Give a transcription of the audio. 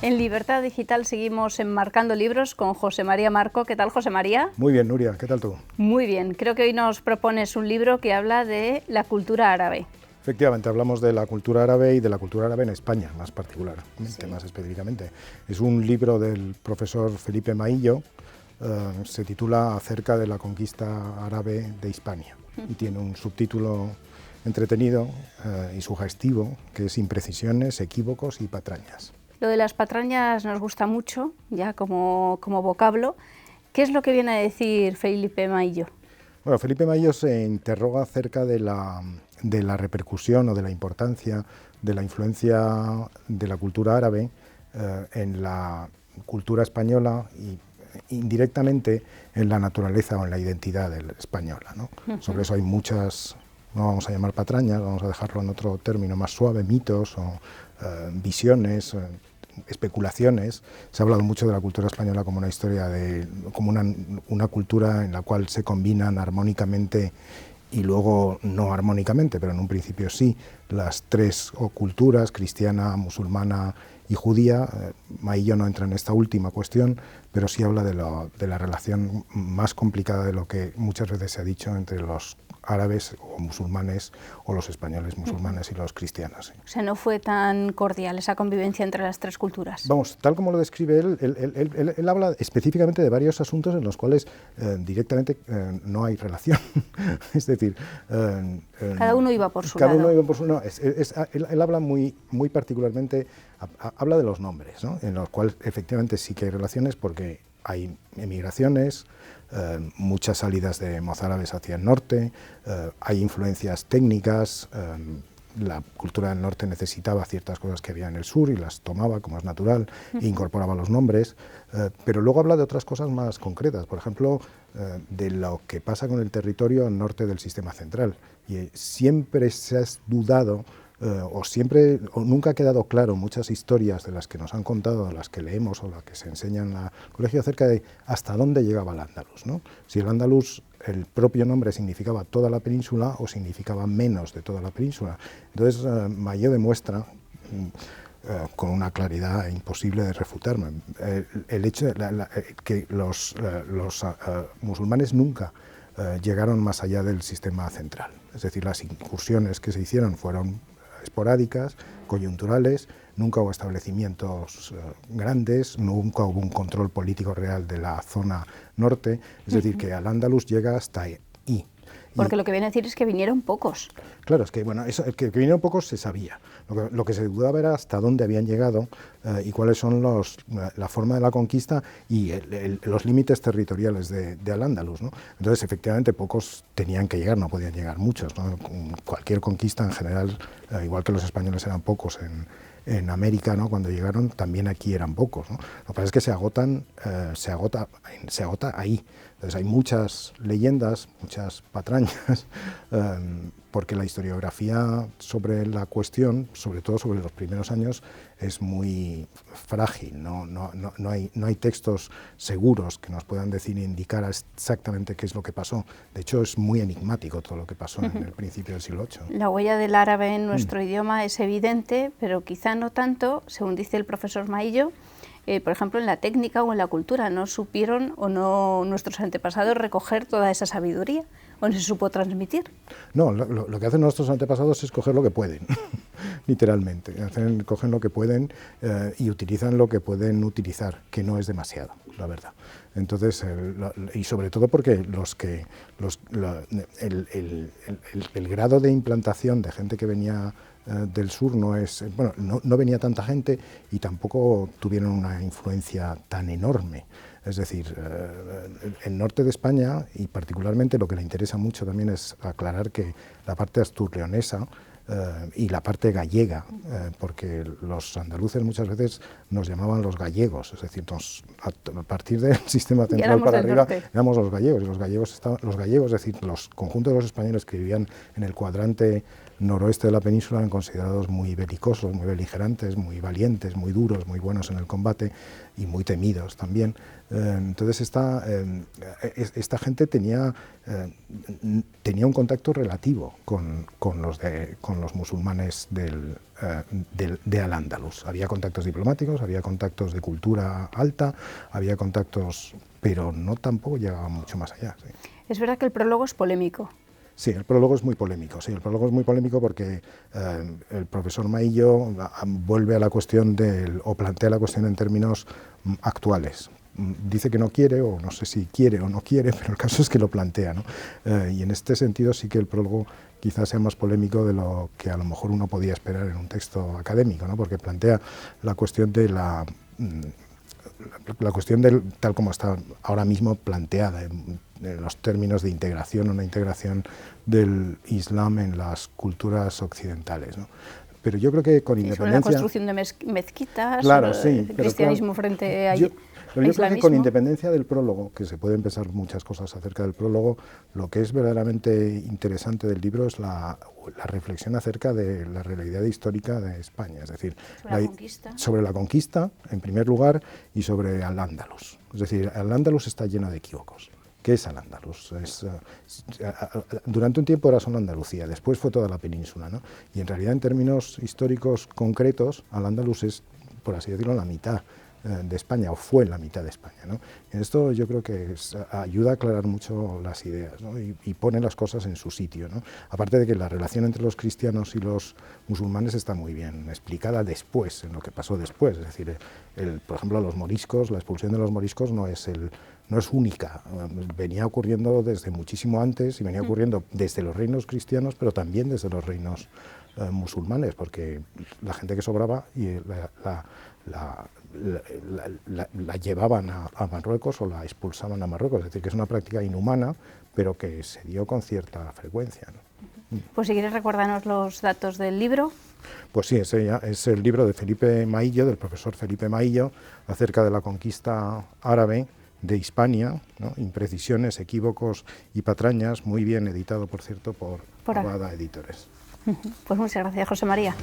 En Libertad Digital seguimos enmarcando libros con José María Marco. ¿Qué tal, José María? Muy bien, Nuria, ¿qué tal tú? Muy bien, creo que hoy nos propones un libro que habla de la cultura árabe. Efectivamente, hablamos de la cultura árabe y de la cultura árabe en España, más particularmente, más específicamente. Es un libro del profesor Felipe Maillo, se titula Acerca de la conquista árabe de Hispania y tiene un subtítulo entretenido y sugestivo que es Imprecisiones, equívocos y patrañas. Lo de las patrañas nos gusta mucho, ya como vocablo. ¿Qué es lo que viene a decir Felipe Maillo? Bueno, Felipe Maillo se interroga acerca de la repercusión o de la importancia de la influencia de la cultura árabe en la cultura española y indirectamente en la naturaleza o en la identidad española, ¿no? Sobre eso hay muchas, no vamos a llamar patrañas, vamos a dejarlo en otro término más suave, mitos o visiones, especulaciones. Se ha hablado mucho de la cultura española como una historia como una cultura en la cual se combinan armónicamente y luego no armónicamente, pero en un principio sí, las tres culturas, cristiana, musulmana y judía. Maillo no entra en esta última cuestión, pero sí habla de la relación más complicada de lo que muchas veces se ha dicho entre los árabes o musulmanes o los españoles musulmanes y los cristianos. ¿Sí? O sea, no fue tan cordial esa convivencia entre las tres culturas. Vamos, tal como lo describe él habla específicamente de varios asuntos en los cuales directamente no hay relación. Es decir, cada uno iba por su cada lado. Uno iba por su, no, él habla muy particularmente, habla de los nombres, ¿no? En los cuales efectivamente sí que hay relaciones porque hay emigraciones, muchas salidas de mozárabes hacia el norte, hay influencias técnicas, la cultura del norte necesitaba ciertas cosas que había en el sur y las tomaba, como es natural, e incorporaba los nombres, pero luego habla de otras cosas más concretas, por ejemplo, de lo que pasa con el territorio al norte del sistema central. Y siempre se ha dudado, o nunca ha quedado claro muchas historias de las que nos han contado, de las que leemos o las que se enseñan en el colegio acerca de hasta dónde llegaba el Andalus, ¿no? Si el Andalus, el propio nombre significaba toda la península o significaba menos de toda la península. Entonces Maillo demuestra con una claridad imposible de refutarme el hecho de que los musulmanes nunca llegaron más allá del sistema central. Es decir, las incursiones que se hicieron fueron esporádicas, coyunturales, nunca hubo establecimientos grandes, nunca hubo un control político real de la zona norte, es decir, que al Andalus llega hasta ahí. Porque lo que viene a decir es que vinieron pocos. Claro, es que bueno, que vinieron pocos se sabía. Lo que se dudaba era hasta dónde habían llegado y cuáles son la forma de la conquista y los límites territoriales de Al-Ándalus, ¿no? Entonces, efectivamente, pocos tenían que llegar, no podían llegar muchos, ¿no? Cualquier conquista en general, igual que los españoles eran pocos en América, ¿no? Cuando llegaron, también aquí eran pocos, ¿no? Lo que pasa es que se agota ahí. Entonces hay muchas leyendas, muchas patrañas, porque la historiografía sobre la cuestión, sobre todo sobre los primeros años, es muy frágil. No hay textos seguros que nos puedan decir e indicar exactamente qué es lo que pasó. De hecho, es muy enigmático todo lo que pasó en el principio del siglo VIII. La huella del árabe en nuestro idioma es evidente, pero quizá no tanto, según dice el profesor Maillo. Por ejemplo, en la técnica o en la cultura, no supieron o no nuestros antepasados recoger toda esa sabiduría, o no se supo transmitir. No, lo que hacen nuestros antepasados es coger lo que pueden, literalmente. Cogen lo que pueden y utilizan lo que pueden utilizar, que no es demasiado, la verdad. Entonces, y sobre todo porque el grado de implantación de gente que venía del sur no venía tanta gente y tampoco tuvieron una influencia tan enorme. Es decir, el norte de España, y particularmente lo que le interesa mucho también es aclarar que la parte astur-leonesa y la parte gallega, porque los andaluces muchas veces nos llamaban los gallegos, es decir, a partir del sistema central para arriba éramos los gallegos, y los gallegos, es decir, los conjuntos de los españoles que vivían en el cuadrante noroeste de la península eran considerados muy belicosos, muy beligerantes, muy valientes, muy duros, muy buenos en el combate y muy temidos también. Entonces esta gente tenía un contacto relativo con los musulmanes de Al-Ándalus. Había contactos diplomáticos, había contactos de cultura alta, había contactos, pero no tampoco llegaba mucho más allá. Sí. Es verdad que el prólogo es polémico. Sí, el prólogo es muy polémico. Sí, el prólogo es muy polémico porque el profesor Maillo vuelve a la cuestión o plantea la cuestión en términos actuales. Dice que no quiere, o no sé si quiere o no quiere, pero el caso es que lo plantea, ¿no? Y en este sentido sí que el prólogo quizás sea más polémico de lo que a lo mejor uno podía esperar en un texto académico, ¿no? Porque plantea la cuestión de la cuestión tal como está ahora mismo planteada en los términos de integración o no integración del Islam en las culturas occidentales, ¿no? Pero yo creo que con independencia... Sobre la construcción de mezquitas, claro, sí, el cristianismo frente a... Pero yo creo que con independencia del prólogo, que se pueden pensar muchas cosas acerca del prólogo, lo que es verdaderamente interesante del libro es la reflexión acerca de la realidad histórica de España, es decir, sobre la conquista, en primer lugar, y sobre Al-Ándalus. Es decir, Al-Ándalus está lleno de equívocos. ¿Qué es Al-Ándalus? Durante un tiempo era solo Andalucía, después fue toda la península, ¿no? Y en realidad, en términos históricos concretos, Al-Ándalus es, por así decirlo, la mitad de España, o fue la mitad de España, ¿no? En esto yo creo que ayuda a aclarar mucho las ideas, ¿no? y pone las cosas en su sitio, ¿no? Aparte de que la relación entre los cristianos y los musulmanes está muy bien explicada después, en lo que pasó después, es decir, por ejemplo, los moriscos, la expulsión de los moriscos no es única, venía ocurriendo desde muchísimo antes y venía ocurriendo desde los reinos cristianos, pero también desde los reinos musulmanes, porque la gente que sobraba y la llevaban a Marruecos o la expulsaban a Marruecos, es decir, que es una práctica inhumana, pero que se dio con cierta frecuencia, ¿no? Pues si quieres recordarnos los datos del libro. Pues sí, es el libro de Felipe Maillo, del profesor Felipe Maillo, acerca de la conquista árabe de Hispania, ¿no? Imprecisiones, equívocos y patrañas, muy bien editado, por cierto, por Abada Editores. Pues muchas gracias, José María.